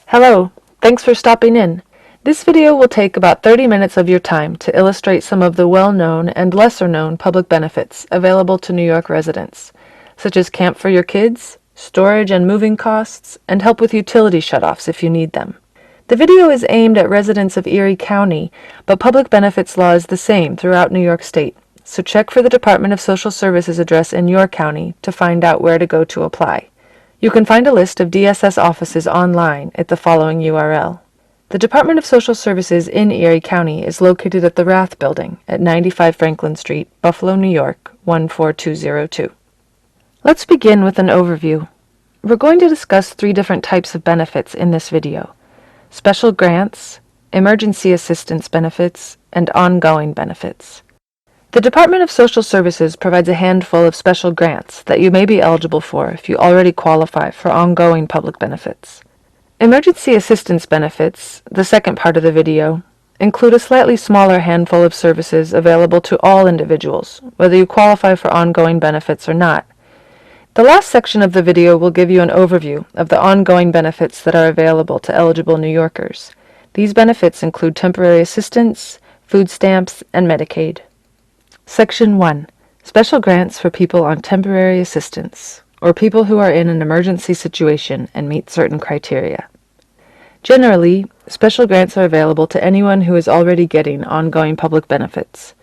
Hello, thanks for stopping in. This video will take about 30 minutes of your time to illustrate some of the well-known and lesser-known public benefits available to New York residents, such as camp for your kids, storage and moving costs, and help with utility shutoffs if you need them. The video is aimed at residents of Erie County, but public benefits law is the same throughout New York State, so check for the Department of Social Services address in your county to find out where to go to apply. You can find a list of DSS offices online at the following URL. The Department of Social Services in Erie County is located at the Rath Building at 95 Franklin Street, Buffalo, New York, 14202. Let's begin with an overview. We're going to discuss 3 different types of benefits in this video: special grants, emergency assistance benefits, and ongoing benefits. The Department of Social Services provides a handful of special grants that you may be eligible for if you already qualify for ongoing public benefits. Emergency assistance benefits, the second part of the video, include a slightly smaller handful of services available to all individuals, whether you qualify for ongoing benefits or not. The last section of the video will give you an overview of the ongoing benefits that are available to eligible New Yorkers. These benefits include temporary assistance, food stamps, and Medicaid. Section 1. Special grants for people on temporary assistance, or people who are in an emergency situation and meet certain criteria. Generally, special grants are available to anyone who is already getting ongoing public benefits.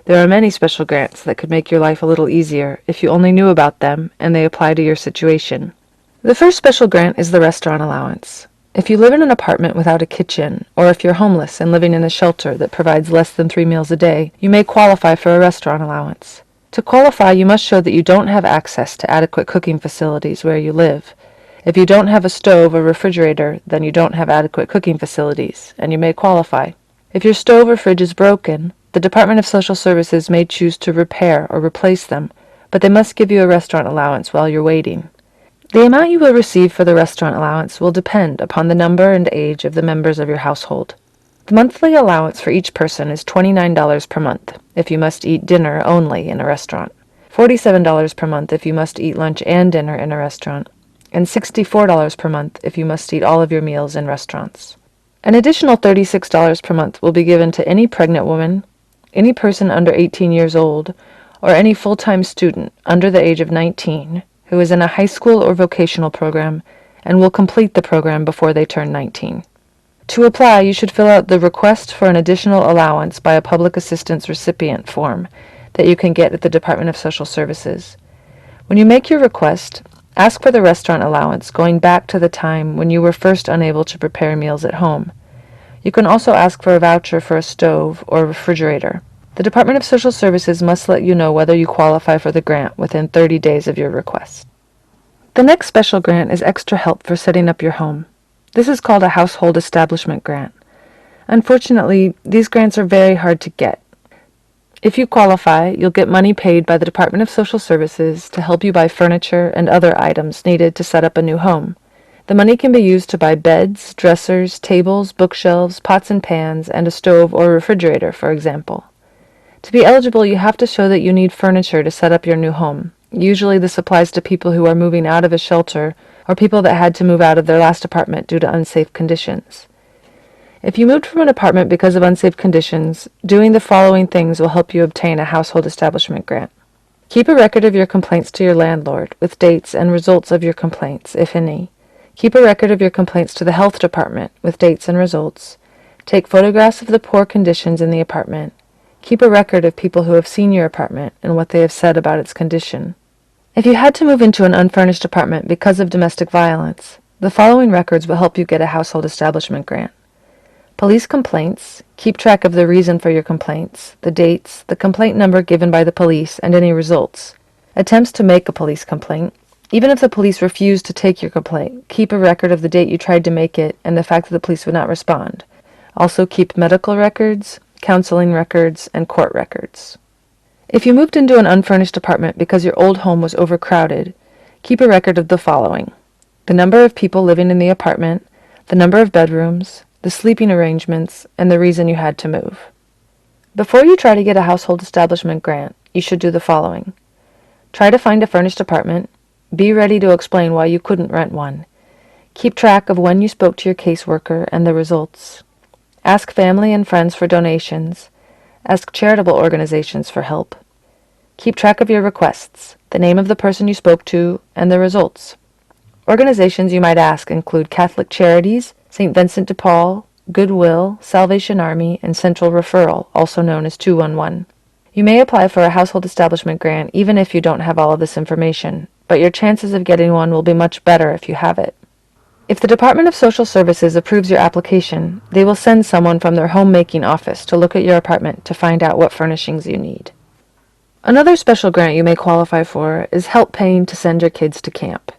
There are many special grants that could make your life a little easier if you only knew about them and they apply to your situation. The first special grant is the restaurant allowance. If you live in an apartment without a kitchen, or if you're homeless and living in a shelter that provides less than 3 meals a day, you may qualify for a restaurant allowance. To qualify, you must show that you don't have access to adequate cooking facilities where you live. If you don't have a stove or refrigerator, then you don't have adequate cooking facilities, and you may qualify. If your stove or fridge is broken, the Department of Social Services may choose to repair or replace them, but they must give you a restaurant allowance while you're waiting. The amount you will receive for the restaurant allowance will depend upon the number and age of the members of your household. The monthly allowance for each person is $29 per month if you must eat dinner only in a restaurant, $47 per month if you must eat lunch and dinner in a restaurant, and $64 per month if you must eat all of your meals in restaurants. An additional $36 per month will be given to any pregnant woman, any person under 18 years old, or any full-time student under the age of 19 who is in a high school or vocational program and will complete the program before they turn 19. To apply, you should fill out the Request for an Additional Allowance by a Public Assistance Recipient form that you can get at the Department of Social Services. When you make your request, ask for the restaurant allowance going back to the time when you were first unable to prepare meals at home. You can also ask for a voucher for a stove or refrigerator. The Department of Social Services must let you know whether you qualify for the grant within 30 days of your request. The next special grant is extra help for setting up your home. This is called a household establishment grant. Unfortunately, these grants are very hard to get. If you qualify, you'll get money paid by the Department of Social Services to help you buy furniture and other items needed to set up a new home. The money can be used to buy beds, dressers, tables, bookshelves, pots and pans, and a stove or refrigerator, for example. To be eligible, you have to show that you need furniture to set up your new home. Usually this applies to people who are moving out of a shelter or people that had to move out of their last apartment due to unsafe conditions. If you moved from an apartment because of unsafe conditions, doing the following things will help you obtain a household establishment grant. Keep a record of your complaints to your landlord with dates and results of your complaints, if any. Keep a record of your complaints to the health department with dates and results. Take photographs of the poor conditions in the apartment. Keep a record of people who have seen your apartment and what they have said about its condition. If you had to move into an unfurnished apartment because of domestic violence, the following records will help you get a household establishment grant. Police complaints. Keep track of the reason for your complaints, the dates, the complaint number given by the police, and any results. Attempts to make a police complaint. Even if the police refuse to take your complaint, keep a record of the date you tried to make it and the fact that the police would not respond. Also keep medical records, counseling records, and court records. If you moved into an unfurnished apartment because your old home was overcrowded, keep a record of the following: the number of people living in the apartment, the number of bedrooms, the sleeping arrangements, and the reason you had to move. Before you try to get a household establishment grant, you should do the following. Try to find a furnished apartment. Be ready to explain why you couldn't rent one. Keep track of when you spoke to your caseworker and the results. Ask family and friends for donations. Ask charitable organizations for help. Keep track of your requests, the name of the person you spoke to, and the results. Organizations you might ask include Catholic Charities, St. Vincent de Paul, Goodwill, Salvation Army, and Central Referral, also known as 211. You may apply for a household establishment grant even if you don't have all of this information, but your chances of getting one will be much better if you have it. If the Department of Social Services approves your application, they will send someone from their homemaking office to look at your apartment to find out what furnishings you need. Another special grant you may qualify for is help paying to send your kids to camp.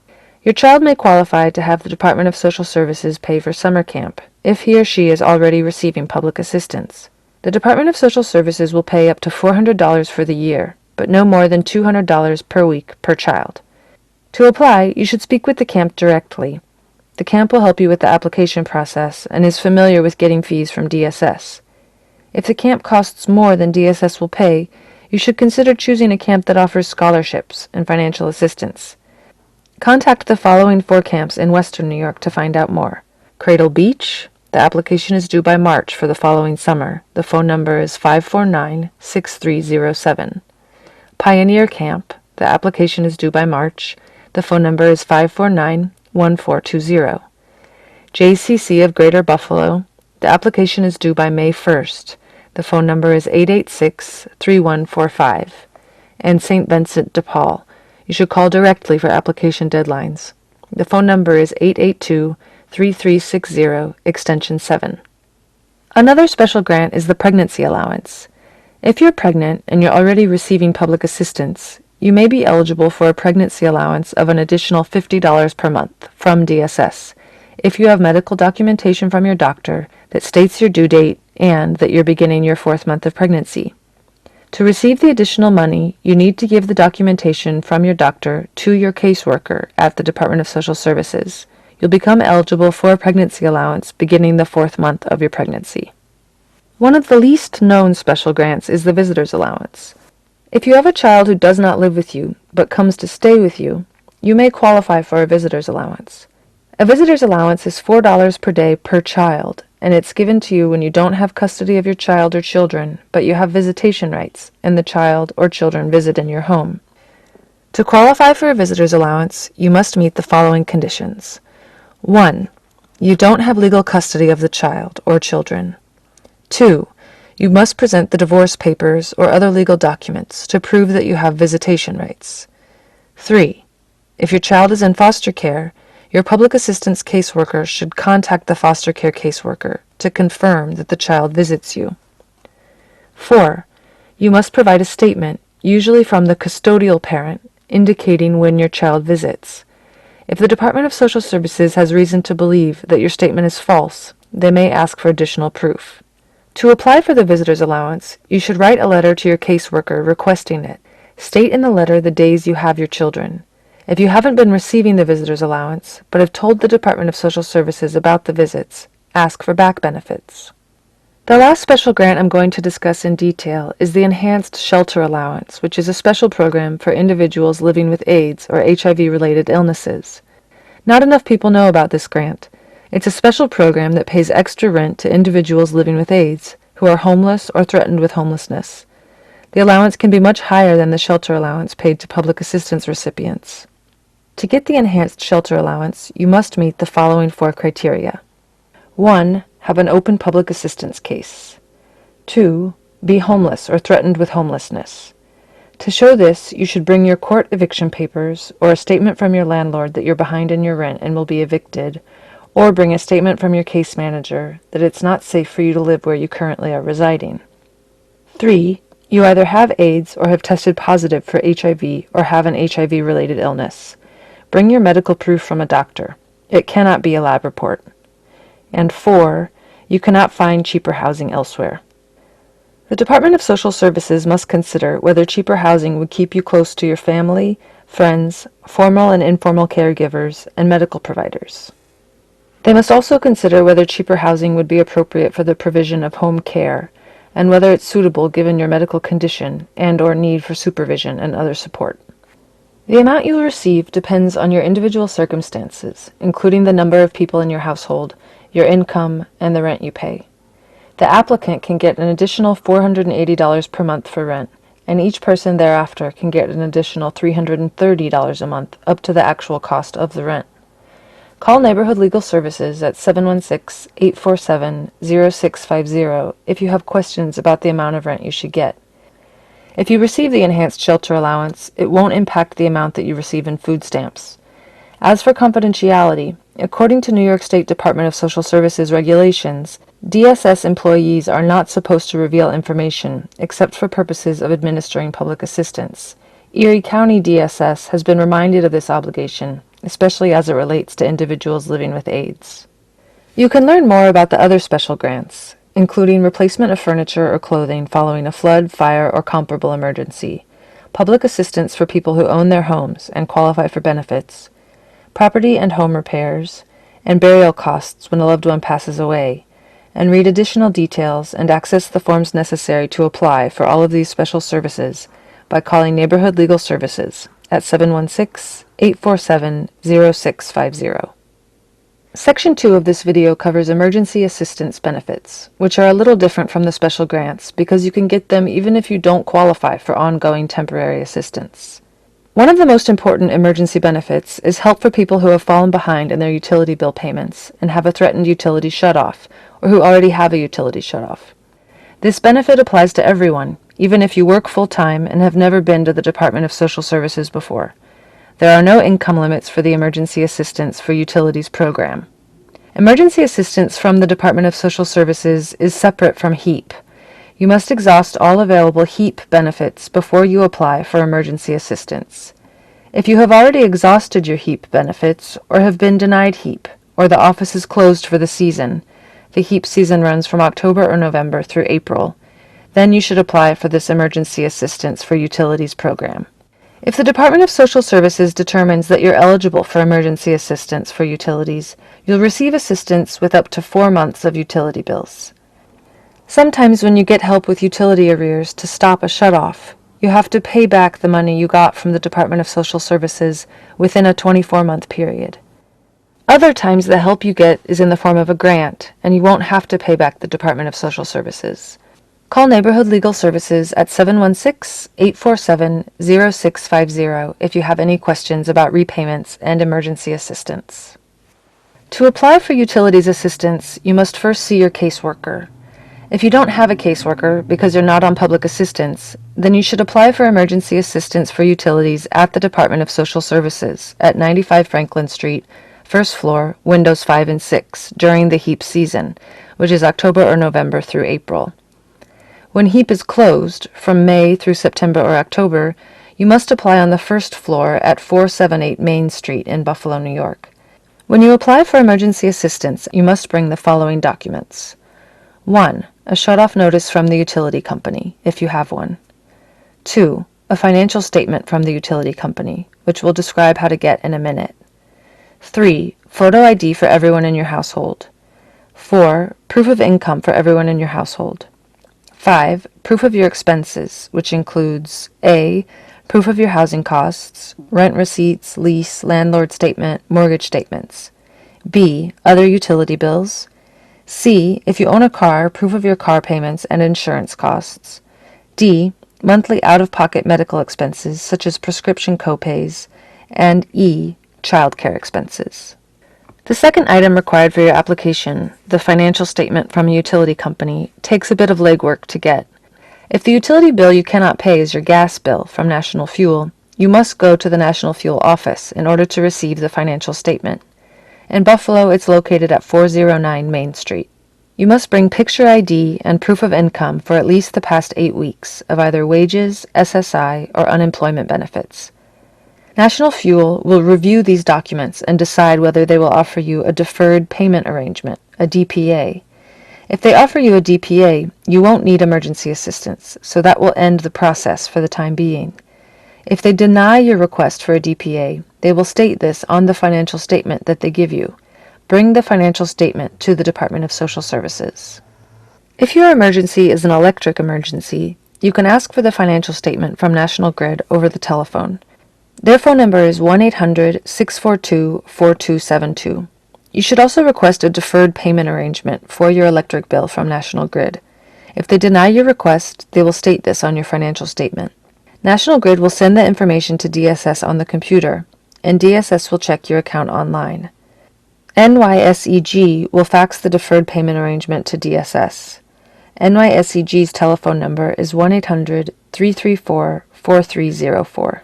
Your child may qualify to have the Department of Social Services pay for summer camp if he or she is already receiving public assistance. The Department of Social Services will pay up to $400 for the year, but no more than $200 per week per child. To apply, you should speak with the camp directly. The camp will help you with the application process and is familiar with getting fees from DSS. If the camp costs more than DSS will pay, you should consider choosing a camp that offers scholarships and financial assistance. Contact the following 4 camps in Western New York to find out more. Cradle Beach. The application is due by March for the following summer. The phone number is 549-6307. Pioneer Camp. The application is due by March. The phone number is 549-1420. JCC of Greater Buffalo. The application is due by May 1st. The phone number is 886-3145. And St. Vincent de Paul. You should call directly for application deadlines. The phone number is 882-3360, extension 7. Another special grant is the pregnancy allowance. If you're pregnant and you're already receiving public assistance, you may be eligible for a pregnancy allowance of an additional $50 per month from DSS if you have medical documentation from your doctor that states your due date and that you're beginning your 4th month of pregnancy. To receive the additional money, you need to give the documentation from your doctor to your caseworker at the Department of Social Services. You'll become eligible for a pregnancy allowance beginning the 4th month of your pregnancy. One of the least known special grants is the visitor's allowance. If you have a child who does not live with you but comes to stay with you, you may qualify for a visitor's allowance. A visitor's allowance is $4 per day per child, and it's given to you when you don't have custody of your child or children, but you have visitation rights, and the child or children visit in your home. To qualify for a visitor's allowance, you must meet the following conditions. 1. You don't have legal custody of the child or children. 2. You must present the divorce papers or other legal documents to prove that you have visitation rights. 3. If your child is in foster care, your public assistance caseworker should contact the foster care caseworker to confirm that the child visits you. 4. You must provide a statement, usually from the custodial parent, indicating when your child visits. If the Department of Social Services has reason to believe that your statement is false, they may ask for additional proof. To apply for the visitor's allowance, you should write a letter to your caseworker requesting it. State in the letter the days you have your children. If you haven't been receiving the visitor's allowance, but have told the Department of Social Services about the visits, ask for back benefits. The last special grant I'm going to discuss in detail is the Enhanced Shelter Allowance, which is a special program for individuals living with AIDS or HIV-related illnesses. Not enough people know about this grant. It's a special program that pays extra rent to individuals living with AIDS who are homeless or threatened with homelessness. The allowance can be much higher than the shelter allowance paid to public assistance recipients. To get the Enhanced Shelter Allowance, you must meet the following 4 criteria. 1. Have an open public assistance case. 2. Be homeless or threatened with homelessness. To show this, you should bring your court eviction papers or a statement from your landlord that you're behind in your rent and will be evicted, or bring a statement from your case manager that it's not safe for you to live where you currently are residing. 3. You either have AIDS or have tested positive for HIV or have an HIV-related illness. Bring your medical proof from a doctor. It cannot be a lab report. And 4. You cannot find cheaper housing elsewhere. The Department of Social Services must consider whether cheaper housing would keep you close to your family, friends, formal and informal caregivers, and medical providers. They must also consider whether cheaper housing would be appropriate for the provision of home care, and whether it's suitable given your medical condition and/or need for supervision and other support. The amount you will receive depends on your individual circumstances, including the number of people in your household, your income, and the rent you pay. The applicant can get an additional $480 per month for rent, and each person thereafter can get an additional $330 a month up to the actual cost of the rent. Call Neighborhood Legal Services at 716-847-0650 if you have questions about the amount of rent you should get. If you receive the enhanced shelter allowance, it won't impact the amount that you receive in food stamps. As for confidentiality, according to New York State Department of Social Services regulations, DSS employees are not supposed to reveal information except for purposes of administering public assistance. Erie County DSS has been reminded of this obligation, especially as it relates to individuals living with AIDS. You can learn more about the other special grants, including replacement of furniture or clothing following a flood, fire, or comparable emergency, public assistance for people who own their homes and qualify for benefits, property and home repairs, and burial costs when a loved one passes away, and read additional details and access the forms necessary to apply for all of these special services by calling Neighborhood Legal Services at 716-847-0650. Section 2 of this video covers emergency assistance benefits, which are a little different from the special grants because you can get them even if you don't qualify for ongoing temporary assistance. One of the most important emergency benefits is help for people who have fallen behind in their utility bill payments and have a threatened utility shutoff, or who already have a utility shutoff. This benefit applies to everyone, even if you work full-time and have never been to the Department of Social Services before. There are no income limits for the Emergency Assistance for Utilities program. Emergency assistance from the Department of Social Services is separate from HEAP. You must exhaust all available HEAP benefits before you apply for emergency assistance. If you have already exhausted your HEAP benefits or have been denied HEAP, or the office is closed for the season, the HEAP season runs from October or November through April, then you should apply for this Emergency Assistance for Utilities program. If the Department of Social Services determines that you're eligible for emergency assistance for utilities, you'll receive assistance with up to 4 months of utility bills. Sometimes when you get help with utility arrears to stop a shutoff, you have to pay back the money you got from the Department of Social Services within a 24-month period. Other times the help you get is in the form of a grant, and you won't have to pay back the Department of Social Services. Call Neighborhood Legal Services at 716-847-0650 if you have any questions about repayments and emergency assistance. To apply for utilities assistance, you must first see your caseworker. If you don't have a caseworker because you're not on public assistance, then you should apply for emergency assistance for utilities at the Department of Social Services at 95 Franklin Street, first floor, windows 5 and 6, during the HEAP season, which is October or November through April. When HEAP is closed, from May through September or October, you must apply on the first floor at 478 Main Street in Buffalo, New York. When you apply for emergency assistance, you must bring the following documents. 1. A shutoff notice from the utility company, if you have one. 2. A financial statement from the utility company, which we'll describe how to get in a minute. 3. Photo ID for everyone in your household. 4. Proof of income for everyone in your household. 5. Proof of your expenses, which includes A. Proof of your housing costs, rent receipts, lease, landlord statement, mortgage statements. B. Other utility bills. C. If you own a car, proof of your car payments and insurance costs. D. Monthly out-of-pocket medical expenses, such as prescription copays. And E. Child care expenses. The second item required for your application, the financial statement from a utility company, takes a bit of legwork to get. If the utility bill you cannot pay is your gas bill from National Fuel, you must go to the National Fuel office in order to receive the financial statement. In Buffalo, it's located at 409 Main Street. You must bring picture ID and proof of income for at least the past 8 weeks of either wages, SSI, or unemployment benefits. National Fuel will review these documents and decide whether they will offer you a deferred payment arrangement, a DPA. If they offer you a DPA, you won't need emergency assistance, so that will end the process for the time being. If they deny your request for a DPA, they will state this on the financial statement that they give you. Bring the financial statement to the Department of Social Services. If your emergency is an electric emergency, you can ask for the financial statement from National Grid over the telephone. Their phone number is 1-800-642-4272. You should also request a deferred payment arrangement for your electric bill from National Grid. If they deny your request, they will state this on your financial statement. National Grid will send the information to DSS on the computer, and DSS will check your account online. NYSEG will fax the deferred payment arrangement to DSS. NYSEG's telephone number is 1-800-334-4304.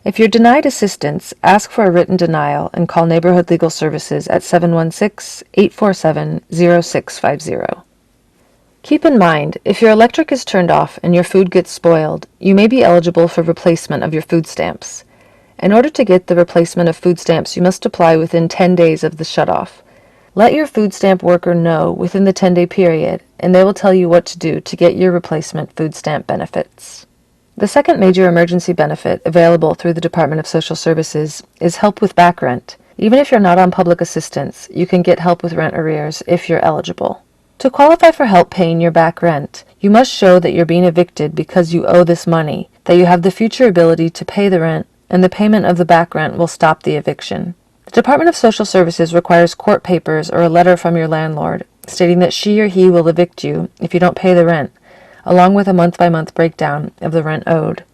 If you're denied assistance, ask for a written denial and call Neighborhood Legal Services at 716-847-0650. Keep in mind, if your electric is turned off and your food gets spoiled, you may be eligible for replacement of your food stamps. In order to get the replacement of food stamps, you must apply within 10 days of the shutoff. Let your food stamp worker know within the 10-day period, and they will tell you what to do to get your replacement food stamp benefits. The second major emergency benefit available through the Department of Social Services is help with back rent. Even if you're not on public assistance, you can get help with rent arrears if you're eligible. To qualify for help paying your back rent, you must show that you're being evicted because you owe this money, that you have the future ability to pay the rent, and the payment of the back rent will stop the eviction. The Department of Social Services requires court papers or a letter from your landlord stating that she or he will evict you if you don't pay the rent, along with a month-by-month breakdown of the rent owed.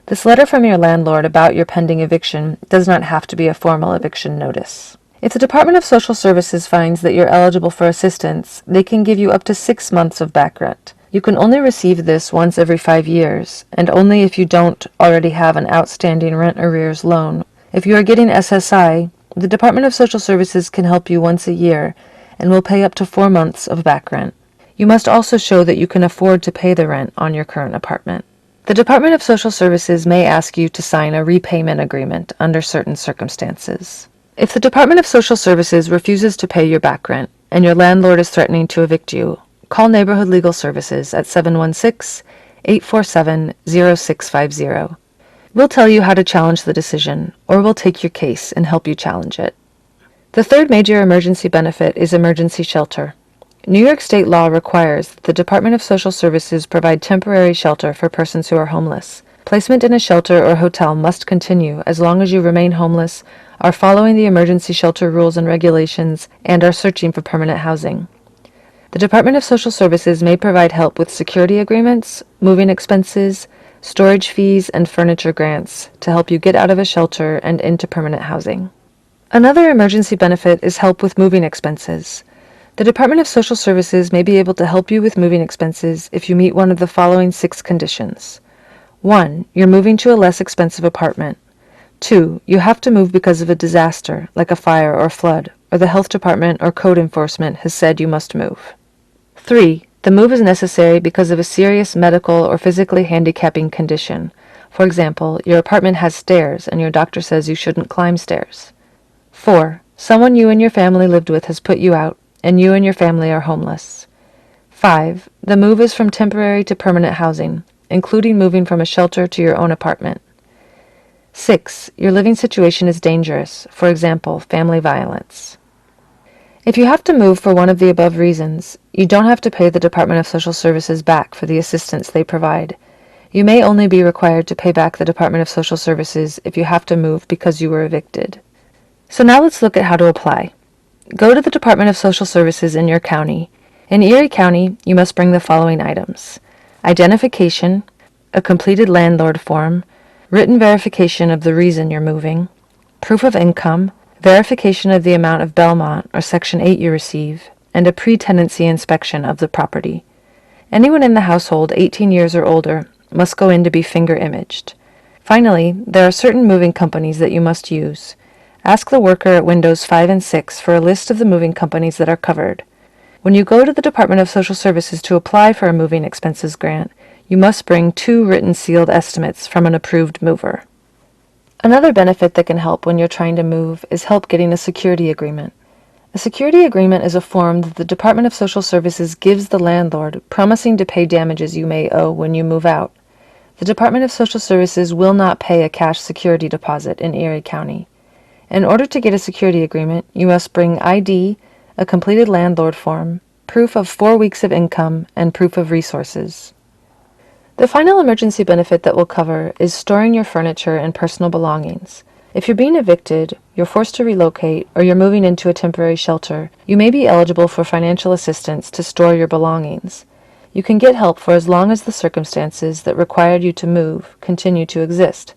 This letter from your landlord about your pending eviction does not have to be a formal eviction notice. If the Department of Social Services finds that you're eligible for assistance, they can give you up to 6 months of back rent. You can only receive this once every 5 years, and only if you don't already have an outstanding rent arrears loan. If you are getting SSI, the Department of Social Services can help you once a year and will pay up to 4 months of back rent. You must also show that you can afford to pay the rent on your current apartment. The Department of Social Services may ask you to sign a repayment agreement under certain circumstances. If the Department of Social Services refuses to pay your back rent and your landlord is threatening to evict you, call Neighborhood Legal Services at 716-847-0650. We'll tell you how to challenge the decision, or we'll take your case and help you challenge it. The third major emergency benefit is emergency shelter. New York state law requires that the Department of Social Services provide temporary shelter for persons who are homeless. Placement in a shelter or hotel must continue as long as you remain homeless, are following the emergency shelter rules and regulations, and are searching for permanent housing. The Department of Social Services may provide help with security agreements, moving expenses, storage fees, and furniture grants to help you get out of a shelter and into permanent housing. Another emergency benefit is help with moving expenses. The Department of Social Services may be able to help you with moving expenses if you meet one of the following 6 conditions. 1. You're moving to a less expensive apartment. 2. You have to move because of a disaster, like a fire or flood, or the health department or code enforcement has said you must move. 3. The move is necessary because of a serious medical or physically handicapping condition. For example, your apartment has stairs and your doctor says you shouldn't climb stairs. 4. Someone you and your family lived with has put you out, and you and your family are homeless. 5. The move is from temporary to permanent housing, including moving from a shelter to your own apartment. 6. Your living situation is dangerous, for example, family violence. If you have to move for one of the above reasons, you don't have to pay the Department of Social Services back for the assistance they provide. You may only be required to pay back the Department of Social Services if you have to move because you were evicted. So now let's look at how to apply. Go to the Department of Social Services in your county. In Erie County, you must bring the following items: identification, a completed landlord form, written verification of the reason you're moving, proof of income, verification of the amount of Belmont or Section 8 you receive, and a pre-tenancy inspection of the property. Anyone in the household 18 years or older must go in to be finger imaged. Finally, there are certain moving companies that you must use. Ask the worker at windows 5 and 6 for a list of the moving companies that are covered. When you go to the Department of Social Services to apply for a moving expenses grant, you must bring 2 written sealed estimates from an approved mover. Another benefit that can help when you're trying to move is help getting a security agreement. A security agreement is a form that the Department of Social Services gives the landlord, promising to pay damages you may owe when you move out. The Department of Social Services will not pay a cash security deposit in Erie County. In order to get a security agreement, you must bring ID, a completed landlord form, proof of 4 weeks of income, and proof of resources. The final emergency benefit that we'll cover is storing your furniture and personal belongings. If you're being evicted, you're forced to relocate, or you're moving into a temporary shelter, you may be eligible for financial assistance to store your belongings. You can get help for as long as the circumstances that required you to move continue to exist.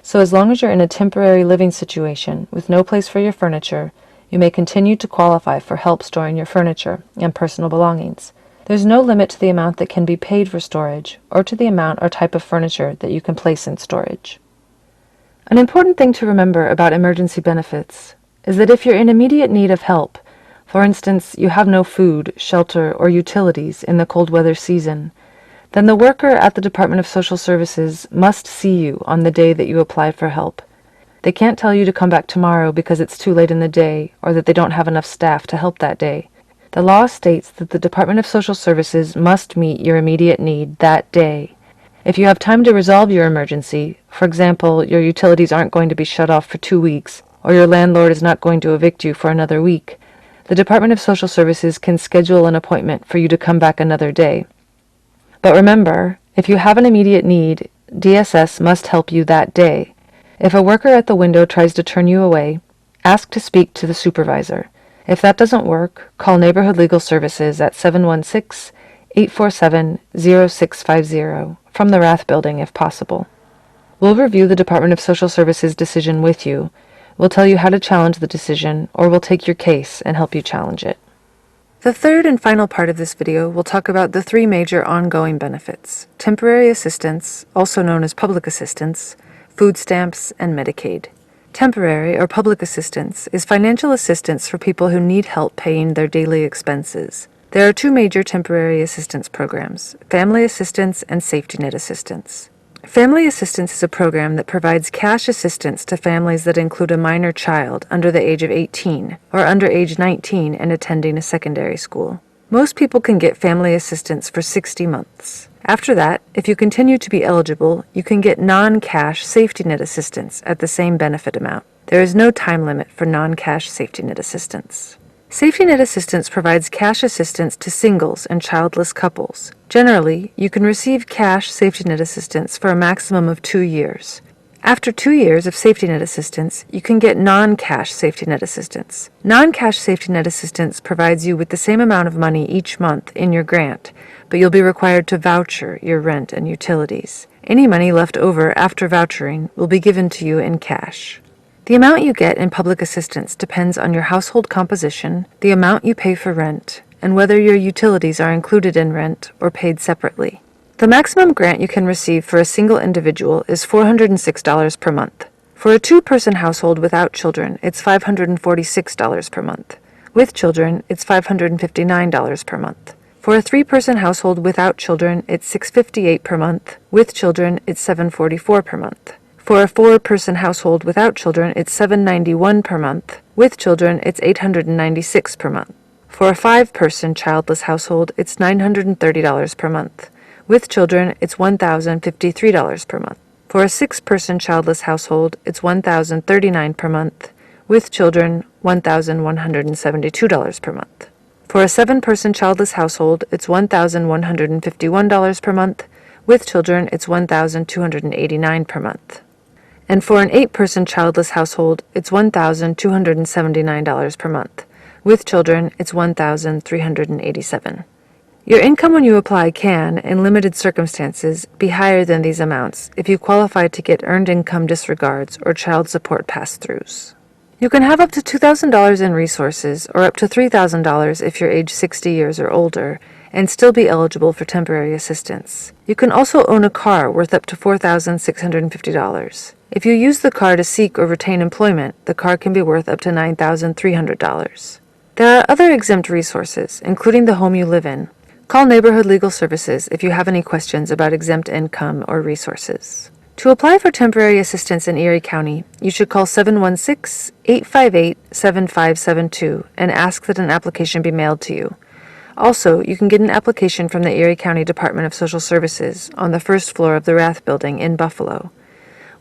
So as long as you're in a temporary living situation with no place for your furniture, you may continue to qualify for help storing your furniture and personal belongings. There's no limit to the amount that can be paid for storage, or to the amount or type of furniture that you can place in storage. An important thing to remember about emergency benefits is that if you're in immediate need of help, for instance, you have no food, shelter, or utilities in the cold weather season, then the worker at the Department of Social Services must see you on the day that you apply for help. They can't tell you to come back tomorrow because it's too late in the day, or that they don't have enough staff to help that day. The law states that the Department of Social Services must meet your immediate need that day. If you have time to resolve your emergency, for example, your utilities aren't going to be shut off for 2 weeks, or your landlord is not going to evict you for another week, the Department of Social Services can schedule an appointment for you to come back another day. But remember, if you have an immediate need, DSS must help you that day. If a worker at the window tries to turn you away, ask to speak to the supervisor. If that doesn't work, call Neighborhood Legal Services at 716-847-0650 from the Rath Building if possible. We'll review the Department of Social Services decision with you. We'll tell you how to challenge the decision, or we'll take your case and help you challenge it. The third and final part of this video will talk about the 3 major ongoing benefits: temporary assistance, also known as public assistance, food stamps, and Medicaid. Temporary or public assistance is financial assistance for people who need help paying their daily expenses. There are 2 major temporary assistance programs: family assistance and safety net assistance. Family assistance is a program that provides cash assistance to families that include a minor child under the age of 18 or under age 19 and attending a secondary school. Most people can get family assistance for 60 months. After that, if you continue to be eligible, you can get non-cash safety net assistance at the same benefit amount. There is no time limit for non-cash safety net assistance. Safety net assistance provides cash assistance to singles and childless couples. Generally, you can receive cash safety net assistance for a maximum of 2 years. After 2 years of safety net assistance, you can get non-cash safety net assistance. Non-cash safety net assistance provides you with the same amount of money each month in your grant, but you'll be required to voucher your rent and utilities. Any money left over after vouchering will be given to you in cash. The amount you get in public assistance depends on your household composition, the amount you pay for rent, and whether your utilities are included in rent or paid separately. The maximum grant you can receive for a single individual is $406 per month. For a 2-person household without children, it's $546 per month. With children, it's $559 per month. For a 3-person household without children, it's $658 per month. With children, it's $744 per month. For a 4-person household without children, it's $791 per month. With children, it's $896 per month. For a 5-person childless household, it's $930 per month. With children, it's $1,053 per month. For a 6-person childless household, it's $1,039 per month. With children, $1,172 per month. For a 7-person childless household, it's $1,151 per month. With children, it's $1,289 per month. And for an 8-person childless household, it's $1,279 per month. With children, it's $1,387. Your income when you apply can, in limited circumstances, be higher than these amounts if you qualify to get earned income disregards or child support pass-throughs. You can have up to $2,000 in resources, or up to $3,000 if you're age 60 years or older, and still be eligible for temporary assistance. You can also own a car worth up to $4,650. If you use the car to seek or retain employment, the car can be worth up to $9,300. There are other exempt resources, including the home you live in. Call Neighborhood Legal Services if you have any questions about exempt income or resources. To apply for temporary assistance in Erie County, you should call 716-858-7572 and ask that an application be mailed to you. Also, you can get an application from the Erie County Department of Social Services on the first floor of the Rath Building in Buffalo.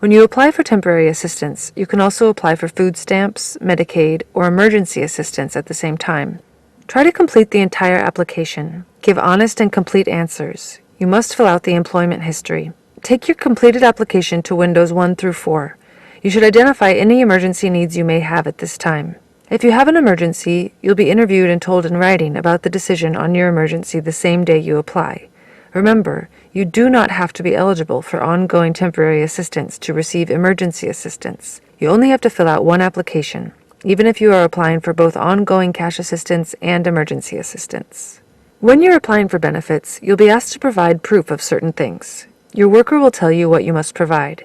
When you apply for temporary assistance, you can also apply for food stamps, Medicaid, or emergency assistance at the same time. Try to complete the entire application. Give honest and complete answers. You must fill out the employment history. Take your completed application to Windows 1 through 4. You should identify any emergency needs you may have at this time. If you have an emergency, you'll be interviewed and told in writing about the decision on your emergency the same day you apply. Remember, you do not have to be eligible for ongoing temporary assistance to receive emergency assistance. You only have to fill out one application, even if you are applying for both ongoing cash assistance and emergency assistance. When you're applying for benefits, you'll be asked to provide proof of certain things. Your worker will tell you what you must provide.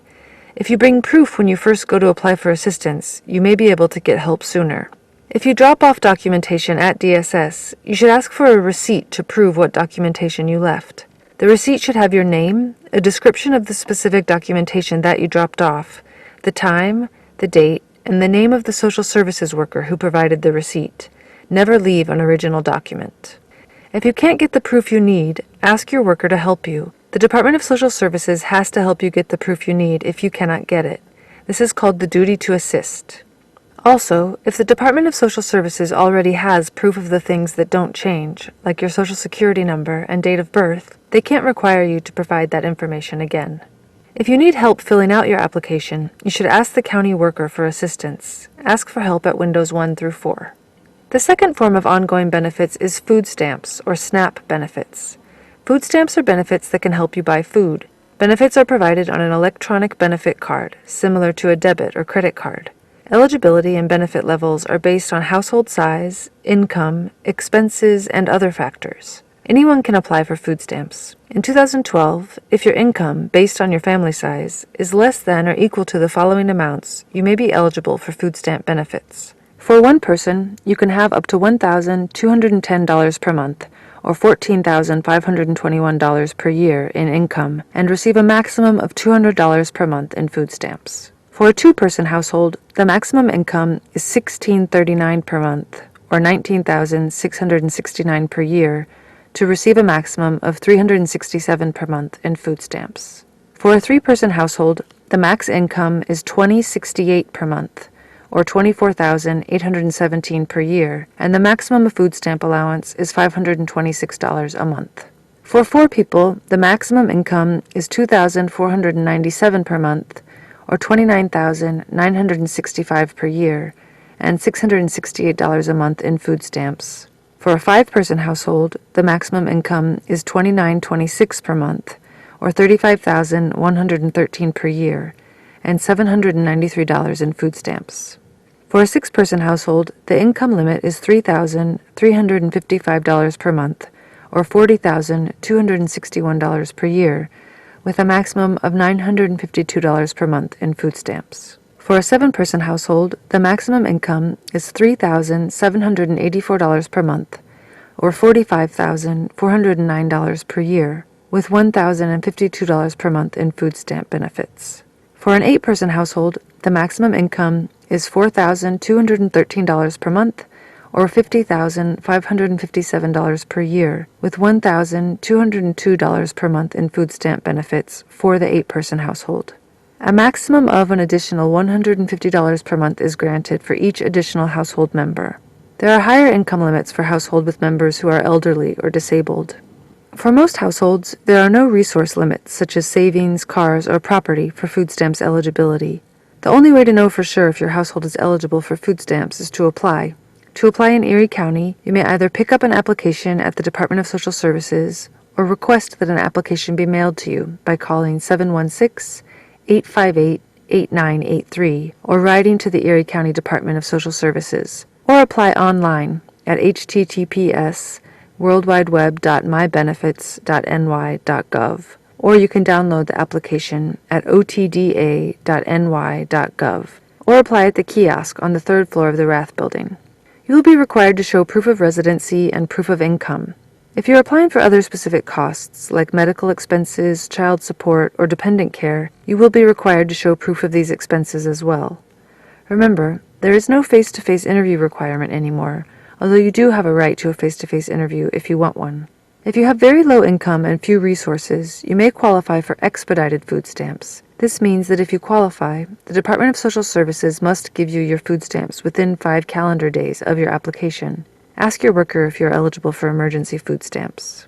If you bring proof when you first go to apply for assistance, you may be able to get help sooner. If you drop off documentation at DSS, you should ask for a receipt to prove what documentation you left. The receipt should have your name, a description of the specific documentation that you dropped off, the time, the date, and the name of the social services worker who provided the receipt. Never leave an original document. If you can't get the proof you need, ask your worker to help you. The Department of Social Services has to help you get the proof you need if you cannot get it. This is called the duty to assist. Also, if the Department of Social Services already has proof of the things that don't change, like your Social Security number and date of birth, they can't require you to provide that information again. If you need help filling out your application, you should ask the county worker for assistance. Ask for help at Windows 1 through 4. The second form of ongoing benefits is food stamps, or SNAP benefits. Food stamps are benefits that can help you buy food. Benefits are provided on an electronic benefit card, similar to a debit or credit card. Eligibility and benefit levels are based on household size, income, expenses, and other factors. Anyone can apply for food stamps. In 2012, if your income, based on your family size, is less than or equal to the following amounts, you may be eligible for food stamp benefits. For one person, you can have up to $1,210 per month, or $14,521 per year in income, and receive a maximum of $200 per month in food stamps. For a two-person household, the maximum income is $1,639 per month, or $19,669 per year, to receive a maximum of $367 per month in food stamps. For a three-person household, the max income is $2,068 per month, or $24,817 per year, and the maximum food stamp allowance is $526 a month. For 4 people, the maximum income is $2,497 per month, or $29,965 per year, and $668 a month in food stamps. For a 5-person household, the maximum income is $2,926 per month, or $35,113 per year, and $793 in food stamps. For a 6-person household, the income limit is $3,355 per month, or $40,261 per year, with a maximum of $952 per month in food stamps. For a 7-person household, the maximum income is $3,784 per month, or $45,409 per year, with $1,052 per month in food stamp benefits. For an 8-person household, the maximum income is $4,213 per month, or $50,557 per year, with $1,202 per month in food stamp benefits for the 8-person household. A maximum of an additional $150 per month is granted for each additional household member. There are higher income limits for households with members who are elderly or disabled. For most households, there are no resource limits, such as savings, cars, or property, for food stamps eligibility. The only way to know for sure if your household is eligible for food stamps is to apply. To apply in Erie County, you may either pick up an application at the Department of Social Services or request that an application be mailed to you by calling 716-858-8983 or writing to the Erie County Department of Social Services, or apply online at https://worldwideweb.mybenefits.ny.gov, or you can download the application at otda.ny.gov, or apply at the kiosk on the 3rd floor of the Rath Building. You will be required to show proof of residency and proof of income. If you're applying for other specific costs, like medical expenses, child support, or dependent care, you will be required to show proof of these expenses as well. Remember, there is no face-to-face interview requirement anymore, although you do have a right to a face-to-face interview if you want one. If you have very low income and few resources, you may qualify for expedited food stamps. This means that if you qualify, the Department of Social Services must give you your food stamps within 5 calendar days of your application. Ask your worker if you're eligible for emergency food stamps.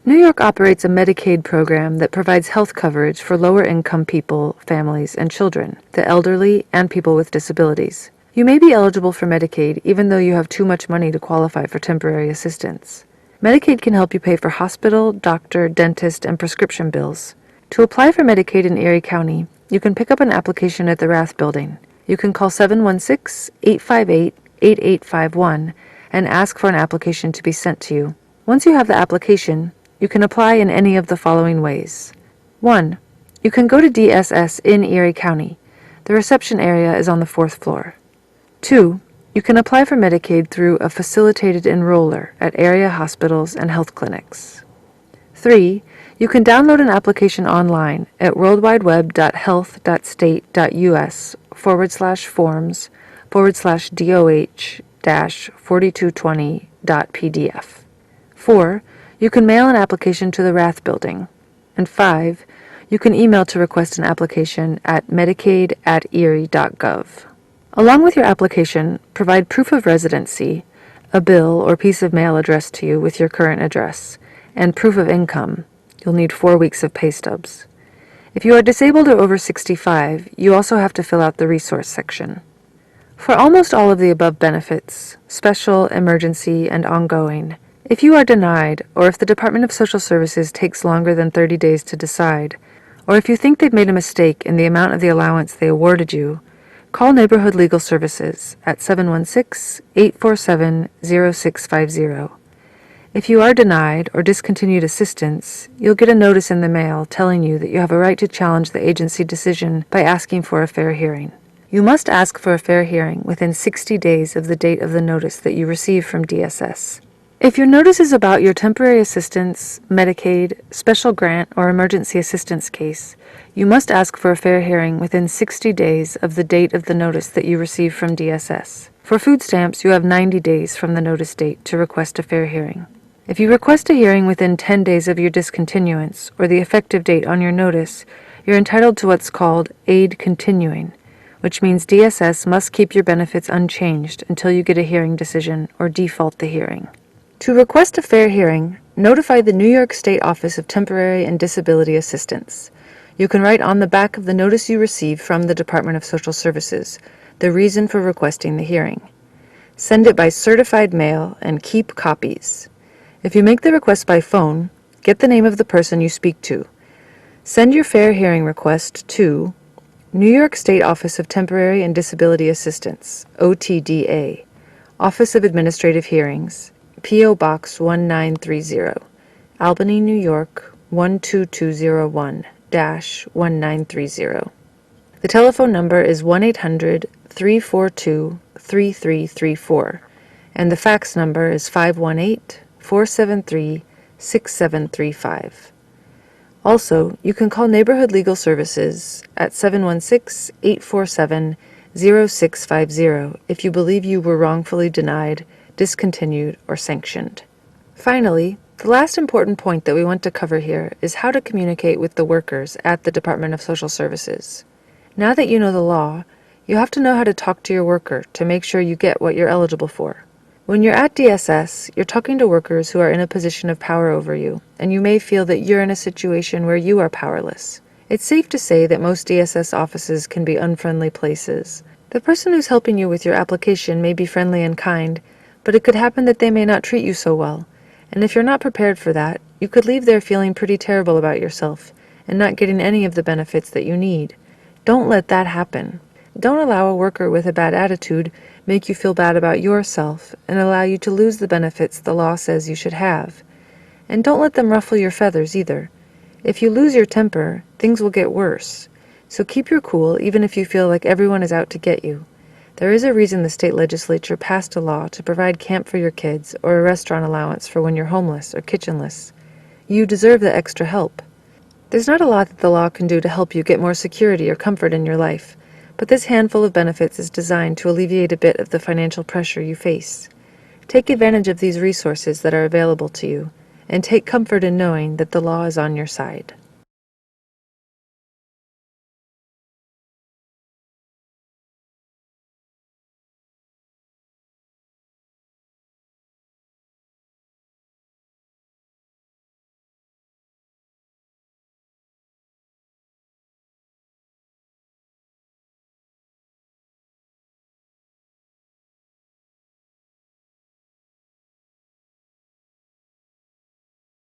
New York operates a Medicaid program that provides health coverage for lower-income people, families, and children, the elderly, and people with disabilities. You may be eligible for Medicaid even though you have too much money to qualify for temporary assistance. Medicaid can help you pay for hospital, doctor, dentist, and prescription bills. To apply for Medicaid in Erie County, you can pick up an application at the Rath Building. You can call 716-858-8851 and ask for an application to be sent to you. Once you have the application, you can apply in any of the following ways. 1. You can go to DSS in Erie County. The reception area is on the 4th floor. 2. You can apply for Medicaid through a facilitated enroller at area hospitals and health clinics. 3. You can download an application online at worldwideweb.health.state.us/forms/DOH-4220.pdf. 4. You can mail an application to the Rath Building. And 5. You can email to request an application at medicaid@erie.gov. Along with your application, provide proof of residency, a bill or piece of mail addressed to you with your current address, and proof of income. You'll need 4 weeks of pay stubs. If you are disabled or over 65, you also have to fill out the resource section. For almost all of the above benefits, special, emergency, and ongoing, if you are denied, or if the Department of Social Services takes longer than 30 days to decide, or if you think they've made a mistake in the amount of the allowance they awarded you, call Neighborhood Legal Services at 716-847-0650. If you are denied or discontinued assistance, you'll get a notice in the mail telling you that you have a right to challenge the agency decision by asking for a fair hearing. You must ask for a fair hearing within 60 days of the date of the notice that you receive from DSS. If your notice is about your temporary assistance, Medicaid, special grant, or emergency assistance case, you must ask for a fair hearing within 60 days of the date of the notice that you receive from DSS. For food stamps, you have 90 days from the notice date to request a fair hearing. If you request a hearing within 10 days of your discontinuance or the effective date on your notice, you're entitled to what's called aid continuing, which means DSS must keep your benefits unchanged until you get a hearing decision or default the hearing. To request a fair hearing, notify the New York State Office of Temporary and Disability Assistance. You can write on the back of the notice you receive from the Department of Social Services the reason for requesting the hearing. Send it by certified mail and keep copies. If you make the request by phone, get the name of the person you speak to. Send your fair hearing request to New York State Office of Temporary and Disability Assistance, OTDA, Office of Administrative Hearings, P.O. Box 1930, Albany, New York 12201-1930. The telephone number is 1-800-342-3334, and the fax number is 518-473-6735. Also, you can call Neighborhood Legal Services at 716-847-0650 if you believe you were wrongfully denied, discontinued, or sanctioned. Finally, the last important point that we want to cover here is how to communicate with the workers at the Department of Social Services. Now that you know the law, you have to know how to talk to your worker to make sure you get what you're eligible for. When you're at DSS, you're talking to workers who are in a position of power over you, and you may feel that you're in a situation where you are powerless. It's safe to say that most DSS offices can be unfriendly places. The person who's helping you with your application may be friendly and kind, but it could happen that they may not treat you so well, and if you're not prepared for that, you could leave there feeling pretty terrible about yourself and not getting any of the benefits that you need. Don't let that happen. Don't allow a worker with a bad attitude make you feel bad about yourself and allow you to lose the benefits the law says you should have. And don't let them ruffle your feathers either. If you lose your temper, things will get worse. So keep your cool even if you feel like everyone is out to get you. There is a reason the state legislature passed a law to provide camp for your kids or a restaurant allowance for when you're homeless or kitchenless. You deserve the extra help. There's not a lot that the law can do to help you get more security or comfort in your life, but this handful of benefits is designed to alleviate a bit of the financial pressure you face. Take advantage of these resources that are available to you, and take comfort in knowing that the law is on your side.